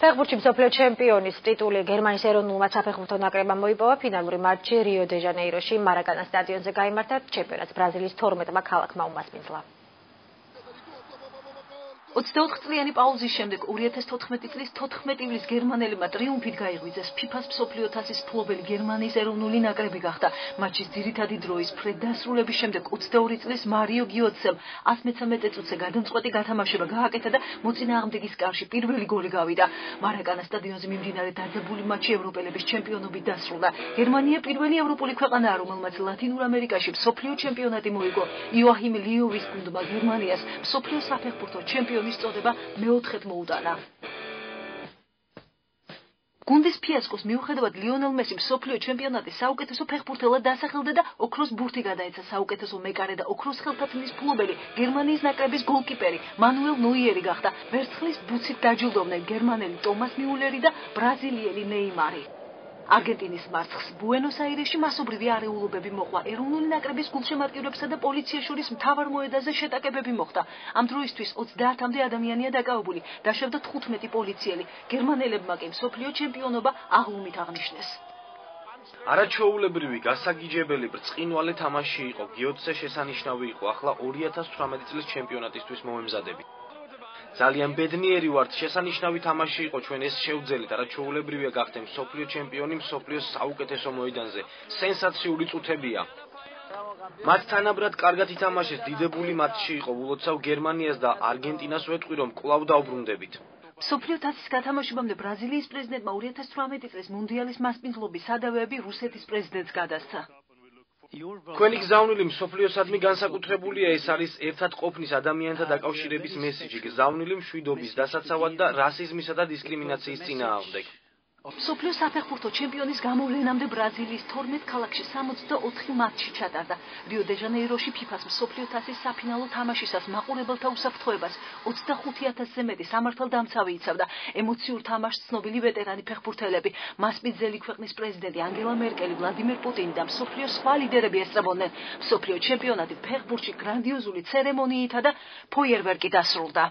ფეხბურთში მსოფლიო ჩემპიონის ტიტული გერმანიის ეროვნულმა საფეხბურთო ნაკრებმა მოიპოვა. ფინალური მატჩი რიო-დე-ჟანეიროში მარაკანა სტადიონზე გაიმართა. ჩემპიონატს ბრაზილიის 12-მა ქალაქმა უმასპინძლა. 24 წლიანი პაუზის შემდეგ 2014 წლის 14 ივლის გერმანელებმა ტრიუმფით გაიღვიძეს FIFA-ს მსოფლიო თასის მფლობელი გერმანიის ეროვნული ნაკრები გახდა. მატჩის ძირითადი დროის ფრედ დასრულების შემდეგ 22 წლის მარიო გიოცემ 113 წუთზე გადამწყვეტი გათამაშება გააკეთა და მოწინააღმდეგის კარში პირველი გოლი გავიდა. მარაკანა სტადიონზე მიმდინარე დაძაბული მატჩი ევროპელების ჩემპიონობით დასრულდა. გერმანია პირველი ევროპული ქვეყანაა, რომელმაც ლათინურ ამერიკაში მსოფლიო ჩემპიონატი მოიგო. იოაჰიმ ლიოვის გუნდმა გერმანიას მსოფლიო საფეხბურთო ჩემპიონატი წოდება მეოთხედ მოუტანა. გუნდის ფიასკოს მიუხედავად ლიონელ მესიმ მსოფლიო ჩემპიონატის საუკეთესო ფეხბურთელად დასახელდა და ოქროს ბურთი გადაეცა საუკეთესო მეკარე და ოქროს ხელთათმის მფლობელი გერმანიის ნაკრების გოლკიპერი მანუელ ნოიერი გახდა. ვერცხლის ბუცით დაჯილდოვდნენ გერმანელი ტომას მიულერი და ბრაზილიელი ნეიმარი. არგენტინის მარცხს ბუენოს-აირესში მასობრივი არეულობები მოყვა. ეროვნული ნაკრების გულშემატკივრებსა და პოლიციას შორის მთავარ მოედანზე შეტაკებები მოხდა. ამ დროისთვის 30-მდე ადამიანია დაკავებული. დაშავდა 15 პოლიციელი. გერმანელებმა კი მსოფლიო ჩემპიონობა აღლუმით აღნიშნეს. არაჩვეულებრივი, გასაგიჯებელი, ბრწყინვალე თამაში იყო. გიოცე შესანიშნავი იყო. ახლა 2018 წლის ჩემპიონატისთვის მომემზადებით. ძალიან ბედნიერი ვართ, შესანიშნავი თამაში იყო, ჩვენ ეს შევძელით, არაჩვეულებრივია გახდეთ მსოფლიო ჩემპიონი მსოფლიოს საუკეთესო მოედანზე. სენსაციული წუთებია. მათ თანაბრად კარგად ითამაშეს, დიდებული მატჩი იყო, ულოცავ გერმანიას და არგენტინას ვეტყვი, რომ კვლავ დაუბრუნდებით. მსოფლიო თასის გათამაშებამდე ბრაზილიის პრეზიდენტმა 2018 წლის მუნდიალის მასპინძლობის სადავეები რუსეთის პრეზიდენტს გადასცა. Თქვენი გზავნილი მსოფლიოსადმი განსაკუთრებულია, ეს არის ერთად ყოფნის ადამიანთა დაკავშირების მესიჯი, გზავნილი მშვიდობის, დასაცავად და რასიზმისა და დისკრიმინაციის წინააღმდეგ. მსოფლიო საფეხბურთო ჩემპიონის გამოვლენამდე ბრაზილიის 12 ქალაქში 64 მატჩი ჩატარდა. რიო-დე-ჟანეიროში FIFA-ს მსოფლიო თასის საფინალო თამაშისას მაყურებელთა უსაფრთხოებას 25,000-ზე მეტი სამართალდამცავი იცავდა. ემოციურ თამაშს ცნობილი ვეტერანი ფეხბურთელები, მასპინძელი ქვეყნის პრეზიდენტი ანგელა მერკელი, ვლადიმერ პუტინი და მსოფლიოს სხვა ლიდერები ესწრებოდნენ. მსოფლიო ჩემპიონატი ფეხბურთში გრანდიოზული ცერემონიითა და ფოიერვერკით დასრულდა.